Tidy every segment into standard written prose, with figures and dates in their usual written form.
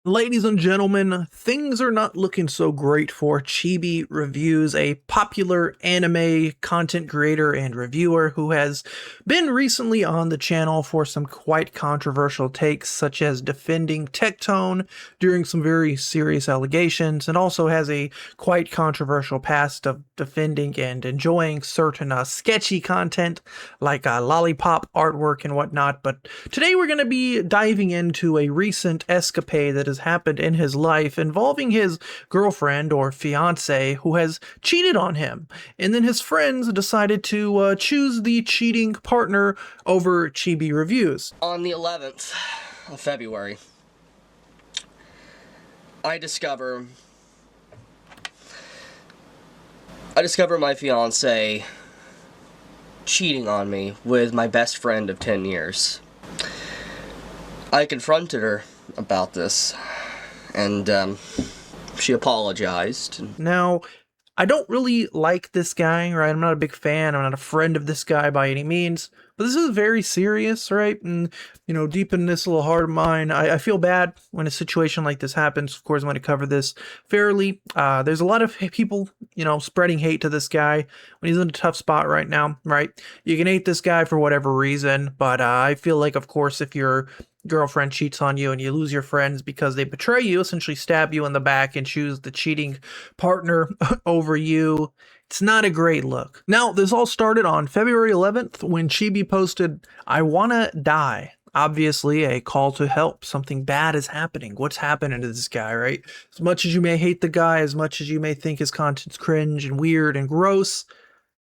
Ladies and gentlemen, things are not looking so great for Chibi Reviews, a popular anime content creator and reviewer who has been recently on the channel for some quite controversial takes, such as defending Tectone during some very serious allegations, and also has a quite controversial past of defending and enjoying certain sketchy content like lollipop artwork and whatnot. But today we're going to be diving into a recent escapade that has happened in his life involving his girlfriend or fiance who has cheated on him. And then his friends decided to choose the cheating partner over Chibi Reviews. On the 11th of February, I discover my fiance cheating on me with my best friend of 10 years. I confronted her about this, and she apologized. Now, I don't really like this guy, right? I'm not a big fan. I'm not a friend of this guy by any means. But this is very serious, right? And, deep in this little heart of mine, I feel bad when a situation like this happens. Of course, I'm going to cover this fairly. There's a lot of people, spreading hate to this guy when he's in a tough spot right now, right? You can hate this guy for whatever reason, but I feel like, of course, if your girlfriend cheats on you and you lose your friends because they betray you, essentially stab you in the back and choose the cheating partner over you, it's not a great look. Now, this all started on February 11th when Chibi posted, "I wanna die." Obviously, a call to help. Something bad is happening. What's happening to this guy, right? As much as you may hate the guy, as much as you may think his content's cringe and weird and gross,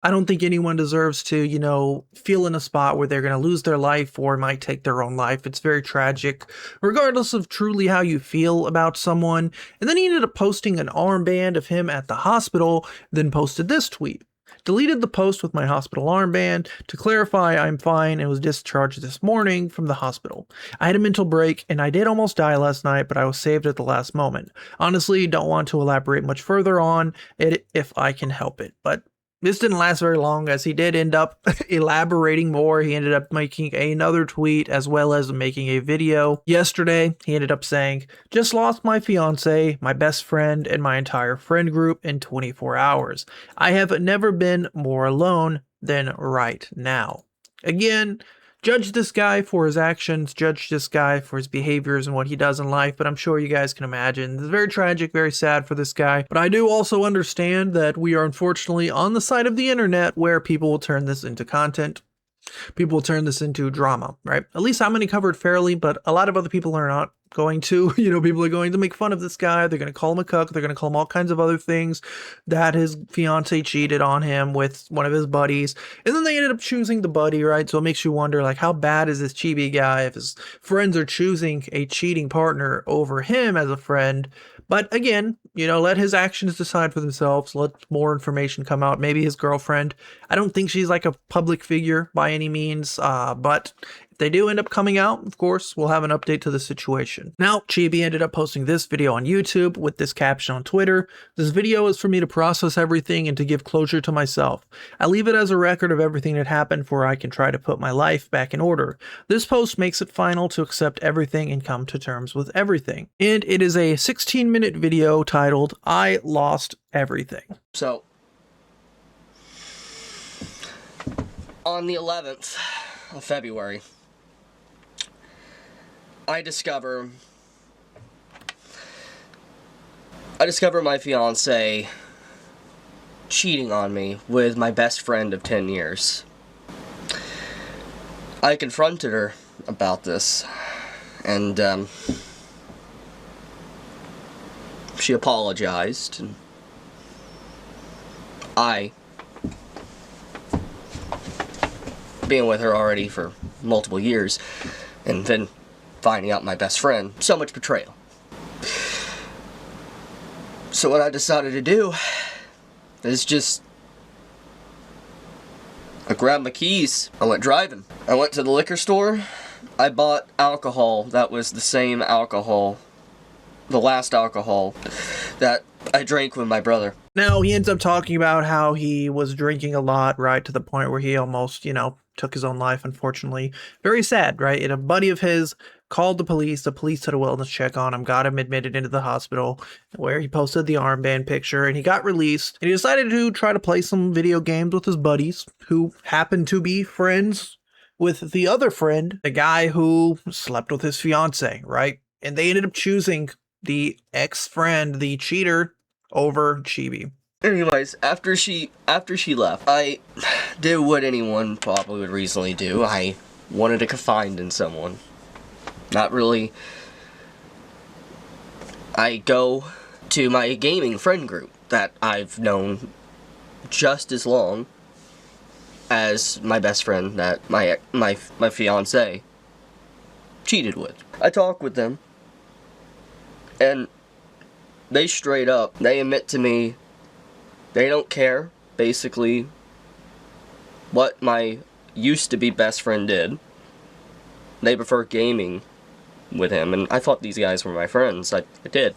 I don't think anyone deserves to, feel in a spot where they're going to lose their life or might take their own life. It's very tragic, regardless of truly how you feel about someone. And then he ended up posting an armband of him at the hospital, then posted this tweet. "Deleted the post with my hospital armband. To clarify, I'm fine and was discharged this morning from the hospital. I had a mental break and I did almost die last night, but I was saved at the last moment. Honestly, don't want to elaborate much further on it if I can help it." But this didn't last very long, as he did end up elaborating more. He ended up making another tweet as well as making a video. Yesterday, he ended up saying, "Just lost my fiance, my best friend, and my entire friend group in 24 hours. I have never been more alone than right now." Again, judge this guy for his actions, judge this guy for his behaviors and what he does in life, but I'm sure you guys can imagine. It's very tragic, very sad for this guy, but I do also understand that we are unfortunately on the side of the internet where people will turn this into content. People will turn this into drama, right? At least I'm going to cover it fairly, but a lot of other people are not going to. People are going to make fun of this guy. They're going to call him a cuck. They're going to call him all kinds of other things, that his fiance cheated on him with one of his buddies. And then they ended up choosing the buddy, right? So it makes you wonder, like, how bad is this Chibi guy if his friends are choosing a cheating partner over him as a friend? But again, let his actions decide for themselves. Let more information come out. Maybe his girlfriend. I don't think she's like a public figure by any means, but if they do end up coming out, of course, we'll have an update to the situation. Now, Chibi ended up posting this video on YouTube with this caption on Twitter. "This video is for me to process everything and to give closure to myself. I leave it as a record of everything that happened where I can try to put my life back in order. This post makes it final to accept everything and come to terms with everything." And it is a 16-minute video titled, "I Lost Everything." So, on the 11th of February, I discover my fiance cheating on me with my best friend of 10 years. I confronted her about this, and she apologized, and I, being with her already for multiple years, and then finding out my best friend, so much betrayal. So what I decided to do is I grabbed my keys, I went driving. I went to the liquor store, I bought alcohol that was the same alcohol, the last alcohol that I drank with my brother. Now, he ends up talking about how he was drinking a lot, right, to the point where he almost, took his own life, unfortunately. Very sad, right? And a buddy of his called the police. The police did a wellness check on him, got him admitted into the hospital where he posted the armband picture, and he got released. And he decided to try to play some video games with his buddies who happened to be friends with the other friend, the guy who slept with his fiance, right? And they ended up choosing the ex-friend, the cheater, over Chibi. Anyways, after she left, I did what anyone probably would reasonably do. I wanted to confide in someone. Not really. I go to my gaming friend group that I've known just as long as my best friend that my fiance cheated with. I talk with them, and they straight up, they admit to me they don't care, basically, what my used-to-be best friend did. They prefer gaming with him, and I thought these guys were my friends. I did.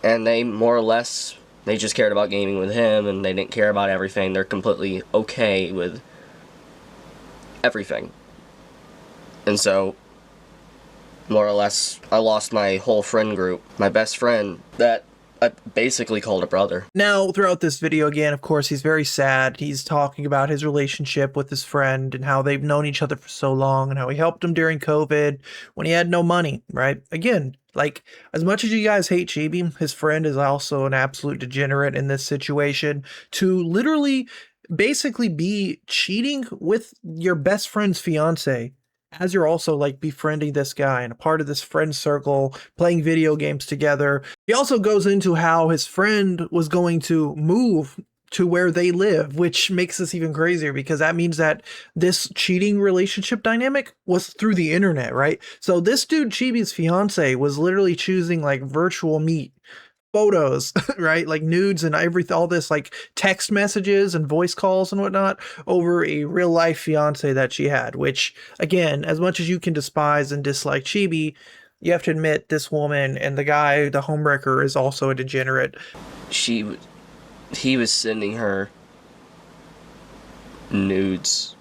And they, more or less, they just cared about gaming with him, and they didn't care about everything. They're completely okay with everything. And so, more or less, I lost my whole friend group. My best friend, that I basically called a brother. Now, throughout this video, again, of course, he's very sad. He's talking about his relationship with his friend and how they've known each other for so long and how he helped him during COVID when he had no money, right? Again, like, as much as you guys hate Chibi, his friend is also an absolute degenerate in this situation to literally basically be cheating with your best friend's fiance as you're also like befriending this guy and a part of this friend circle, playing video games together. He also goes into how his friend was going to move to where they live, which makes this even crazier because that means that this cheating relationship dynamic was through the internet, right? So this dude, Chibi's fiance, was literally choosing like virtual meet photos, right? Like nudes and all this like text messages and voice calls and whatnot over a real life fiance that she had, which again, as much as you can despise and dislike Chibi, you have to admit this woman and the guy, the homewrecker, is also a degenerate. He was sending her nudes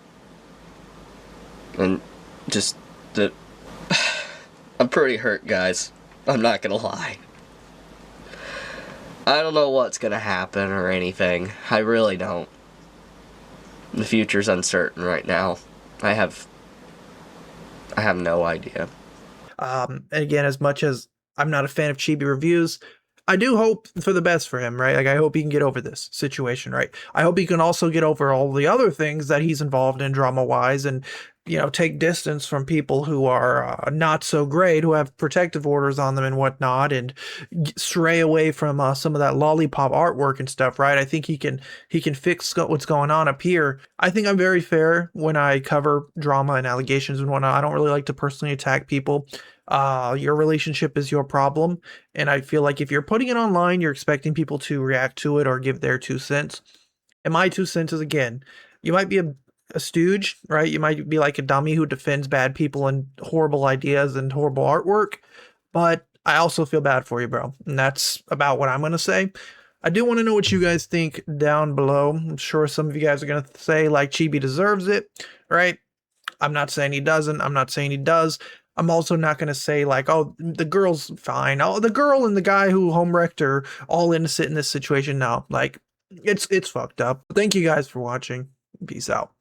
and just I'm pretty hurt, guys. I'm not gonna lie. I don't know what's gonna happen or anything. I really don't. The future's uncertain right now. I have no idea. Again, as much as I'm not a fan of Chibi reviews, I do hope for the best for him, right? Like, I hope he can get over this situation, right? I hope he can also get over all the other things that he's involved in drama-wise and, you know, take distance from people who are not so great, who have protective orders on them and whatnot, and stray away from some of that lollipop artwork and stuff, right? I think he can fix what's going on up here. I think I'm very fair when I cover drama and allegations and whatnot. I don't really like to personally attack people. Your relationship is your problem, and I feel like if you're putting it online, you're expecting people to react to it or give their 2 cents. And my 2 cents is, again, you might be a stooge, right? You might be like a dummy who defends bad people and horrible ideas and horrible artwork, but I also feel bad for you, bro. And that's about what I'm going to say. I do want to know what you guys think down below. I'm sure some of you guys are going to say like Chibi deserves it, right? I'm not saying he doesn't. I'm not saying he does. I'm also not going to say like, oh, the girl's fine. Oh, the girl and the guy who homewrecked are all innocent in this situation. No, like it's fucked up. Thank you guys for watching. Peace out.